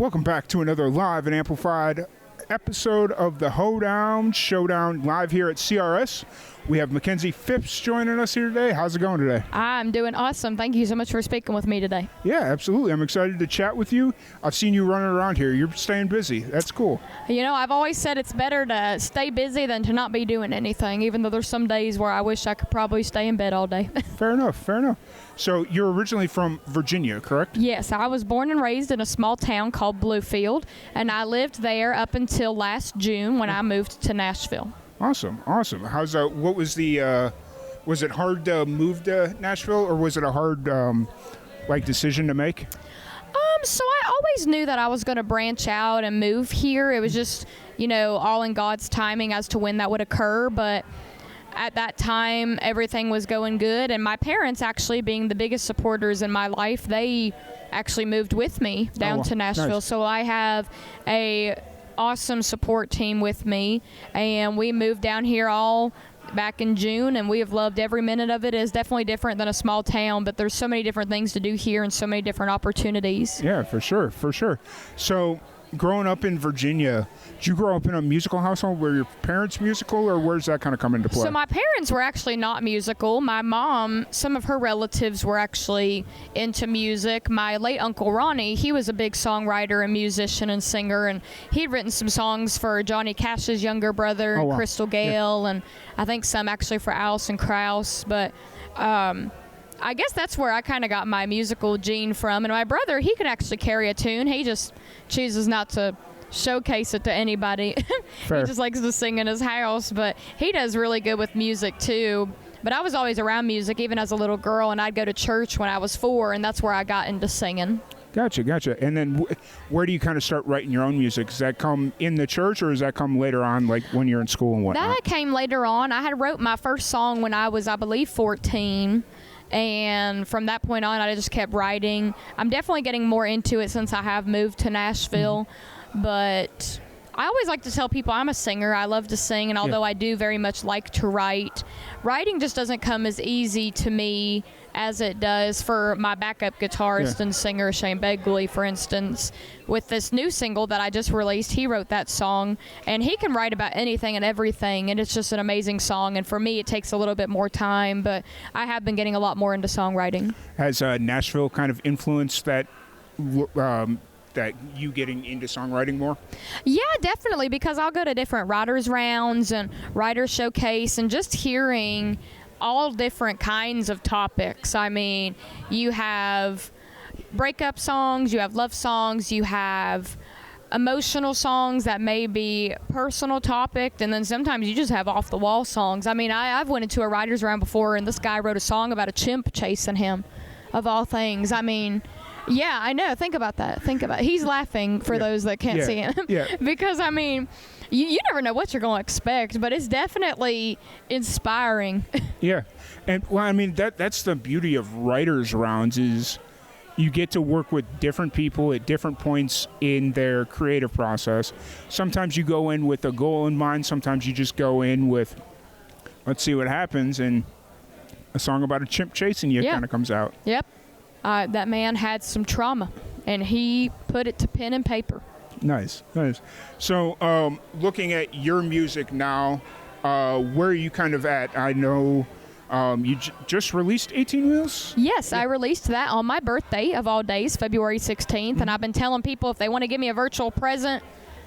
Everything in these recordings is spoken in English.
Welcome back to another live and amplified episode of the Hoedown Showdown live here at CRS. We have Makenzie Phipps joining us here today. How's it going today? I'm doing awesome. Thank you so much for speaking with me today. Yeah, absolutely. I'm excited to chat with you. I've seen you running around here. You're staying busy. That's cool. You know, I've always said it's better to stay busy than to not be doing anything, even though there's some days where I wish I could probably stay in bed all day. Fair enough. So you're originally from Virginia, correct? Yes, I was born and raised in a small town called Bluefield, and I lived there up until last June when I moved to Nashville. Awesome. How's what was the was it hard to move to Nashville, or was it a hard decision to make? So I always knew that I was going to branch out and move here. It was just, all in God's timing as to when that would occur, but at that time, everything was going good, and my parents, actually being the biggest supporters in my life, they actually moved with me down to Nashville. Nice. So I have a awesome support team with me, and we moved down here all back in June, and we have loved every minute of it. It is definitely different than a small town, but there's so many different things to do here and so many different opportunities. Yeah, for sure. So growing up in Virginia, did you grow up in a musical household? Were your parents musical, or where's that kind of come into play? So my parents were actually not musical. My mom, some of her relatives were actually into music. My late Uncle Ronnie, he was a big songwriter and musician and singer, and he'd written some songs for Johnny Cash's younger brother, wow. Crystal Gale, and I think some actually for Alison Krauss. But I guess that's where I kind of got my musical gene from. And my brother, he could actually carry a tune. He just chooses not to showcase it to anybody. He just likes to sing in his house, but he does really good with music too. But I was always around music, even as a little girl, and I'd go to church when I was 4, and that's where I got into singing. Gotcha. And then where do you kind of start writing your own music? Does that come in the church, or does that come later on, like when you're in school and whatnot? That came later on. I had wrote my first song when I was, I believe, 14. And from that point on, I just kept writing. I'm definitely getting more into it since I have moved to Nashville. But I always like to tell people I'm a singer. I love to sing, and although I do very much like to write, writing just doesn't come as easy to me as it does for my backup guitarist and singer, Shane Begley, for instance. With this new single that I just released, he wrote that song, and he can write about anything and everything, and it's just an amazing song. And for me, it takes a little bit more time, but I have been getting a lot more into songwriting. Has Nashville kind of influenced that that you getting into songwriting more? Yeah, definitely, because I'll go to different writers' rounds and writer showcase, and just hearing all different kinds of topics. I mean, you have breakup songs, you have love songs, you have emotional songs that may be personal topic, and then sometimes you just have off-the-wall songs. I mean, I've went into a writer's round before, and this guy wrote a song about a chimp chasing him, of all things. I mean, yeah, I know. Think about that. He's laughing for those that can't see him. Because, I mean, you never know what you're going to expect, but it's definitely inspiring. Yeah. And, well, I mean, that's the beauty of writers' rounds is you get to work with different people at different points in their creative process. Sometimes you go in with a goal in mind. Sometimes you just go in with, let's see what happens, and a song about a chimp chasing you kind of comes out. Yep. That man had some trauma, and he put it to pen and paper. Nice. So looking at your music now, where are you kind of at? I know you just released 18 Wheels? Yes, I released that on my birthday of all days, February 16th, and I've been telling people if they want to give me a virtual present,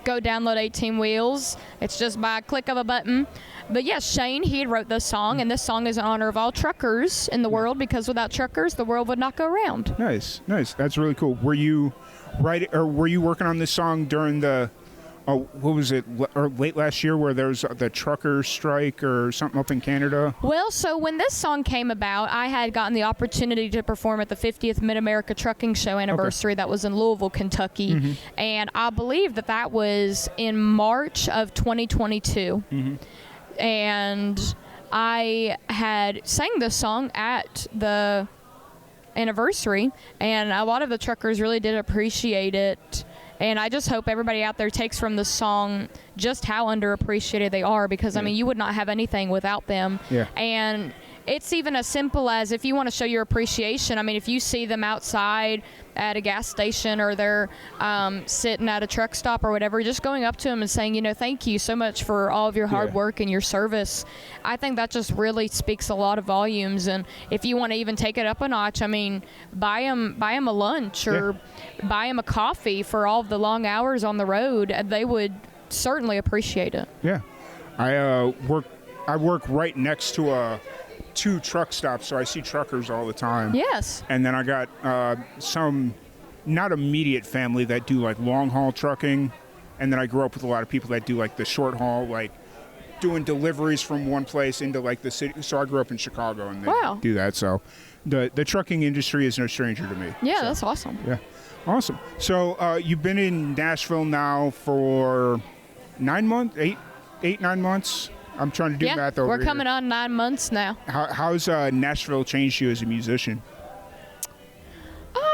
go download 18 Wheels. It's just by a click of a button. But yes, Shane, he wrote this song, and this song is in honor of all truckers in the world, because without truckers, the world would not go round. Nice. That's really cool. Were you working on this song during the, what was it, or late last year, where there was the trucker strike or something up in Canada? Well, so when this song came about, I had gotten the opportunity to perform at the 50th Mid-America Trucking Show anniversary that was in Louisville, Kentucky. And I believe that was in March of 2022. And I had sang this song at the anniversary, and a lot of the truckers really did appreciate it. And I just hope everybody out there takes from this song just how underappreciated they are, because I mean, you would not have anything without them. And it's even as simple as if you want to show your appreciation. I mean, if you see them outside at a gas station or they're sitting at a truck stop or whatever, just going up to them and saying, thank you so much for all of your hard work and your service. I think that just really speaks a lot of volumes. And if you want to even take it up a notch, I mean, buy them a lunch or buy them a coffee for all of the long hours on the road. They would certainly appreciate it. Yeah. I work right next to two truck stops, so I see truckers all the time. Yes. And then I got some not immediate family that do like long haul trucking, and then I grew up with a lot of people that do like the short haul, like doing deliveries from one place into like the city. So I grew up in Chicago, and they do that. So the trucking industry is no stranger to me. Yeah, so, that's awesome. Yeah, awesome. So you've been in Nashville now for 9 months, 9 months. I'm trying to do math over here. We're coming on 9 months now. How's Nashville changed you as a musician?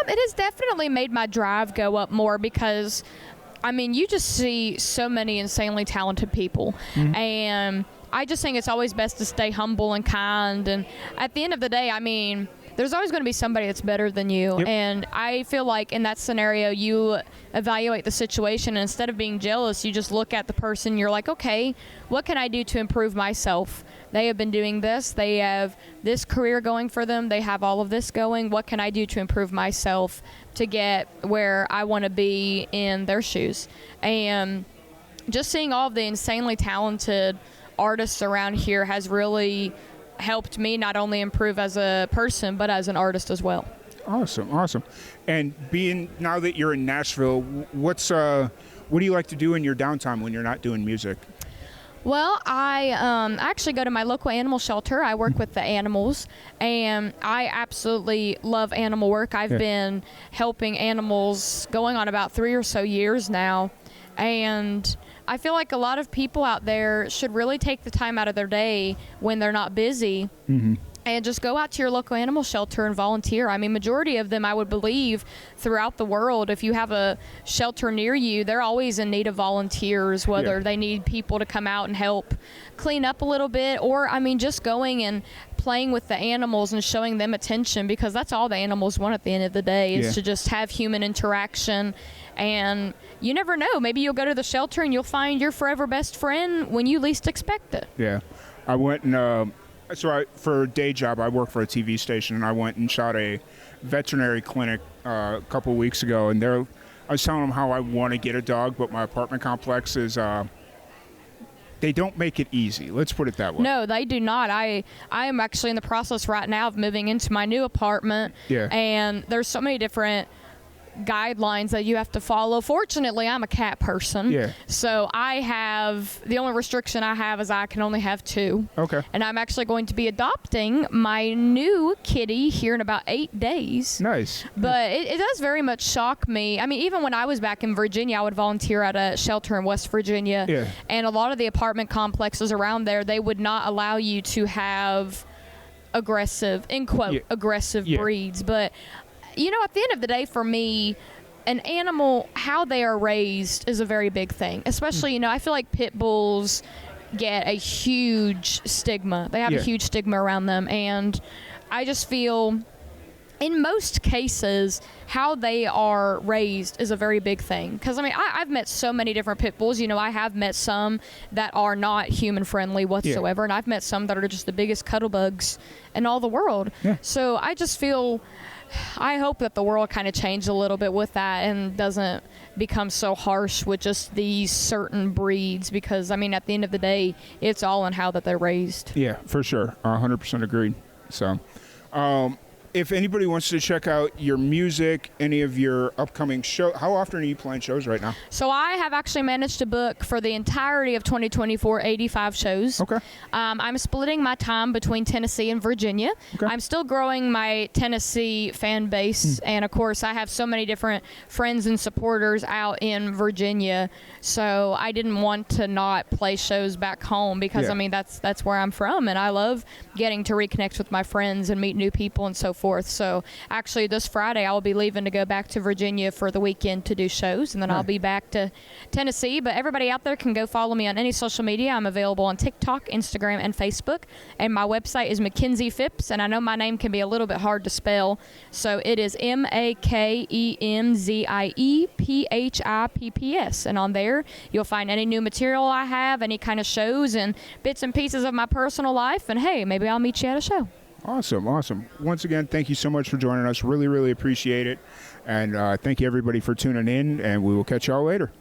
It has definitely made my drive go up more because, I mean, you just see so many insanely talented people. Mm-hmm. And I just think it's always best to stay humble and kind. And at the end of the day, I mean, there's always going to be somebody that's better than you. Yep. And I feel like in that scenario, you evaluate the situation. And instead of being jealous, you just look at the person. You're like, okay, what can I do to improve myself? They have been doing this. They have this career going for them. They have all of this going. What can I do to improve myself to get where I want to be in their shoes? And just seeing all of the insanely talented artists around here has really helped me not only improve as a person but as an artist as well. Awesome. And now that you're in Nashville, what do you like to do in your downtime when you're not doing music? Well, I actually go to my local animal shelter. I work with the animals, and I absolutely love animal work. I've been helping animals going on about 3 or so years now, and I feel like a lot of people out there should really take the time out of their day when they're not busy and just go out to your local animal shelter and volunteer. I mean, majority of them, I would believe, throughout the world, if you have a shelter near you, they're always in need of volunteers, whether they need people to come out and help clean up a little bit, or, I mean, just going and playing with the animals and showing them attention, because that's all the animals want at the end of the day is to just have human interaction. And you never know, maybe you'll go to the shelter and you'll find your forever best friend when you least expect it. Yeah. I went and for a day job, I work for a TV station, and I went and shot a veterinary clinic a couple of weeks ago, and I was telling them how I want to get a dog, but my apartment complex is they don't make it easy. Let's put it that way. No, they do not. I am actually in the process right now of moving into my new apartment, and there's so many different guidelines that you have to follow. Fortunately, I'm a cat person, so the only restriction I have is I can only have 2. Okay. And I'm actually going to be adopting my new kitty here in about 8 days. Nice. But it does very much shock me. I mean, even when I was back in Virginia, I would volunteer at a shelter in West Virginia, and a lot of the apartment complexes around there, they would not allow you to have aggressive, in quote, aggressive breeds. But at the end of the day, for me, an animal, how they are raised is a very big thing. Especially, I feel like pit bulls get a huge stigma. They have a huge stigma around them. And I just feel, in most cases, how they are raised is a very big thing. Because, I mean, I've met so many different pit bulls. I have met some that are not human-friendly whatsoever. And I've met some that are just the biggest cuddle bugs in all the world. So I just feel, I hope that the world kind of changed a little bit with that and doesn't become so harsh with just these certain breeds, because, I mean, at the end of the day, it's all in how that they're raised. Yeah, for sure. 100% agreed. So, if anybody wants to check out your music, any of your upcoming shows, how often are you playing shows right now? So I have actually managed to book for the entirety of 2024 85 shows. Okay. I'm splitting my time between Tennessee and Virginia. Okay. I'm still growing my Tennessee fan base, and of course I have so many different friends and supporters out in Virginia, so I didn't want to not play shows back home, because I mean that's where I'm from, and I love getting to reconnect with my friends and meet new people and so forth. forth. So actually this Friday I will be leaving to go back to Virginia for the weekend to do shows, and then I'll be back to Tennessee. But everybody out there can go follow me on any social media. I'm available on TikTok, Instagram, and Facebook. And my website is Makenzie Phipps, and I know my name can be a little bit hard to spell, so it is Makenziephips. And on there you'll find any new material I have, any kind of shows, and bits and pieces of my personal life. And hey, maybe I'll meet you at a show. Awesome. Once again, thank you so much for joining us. Really, really appreciate it. And thank you, everybody, for tuning in, and we will catch y'all later.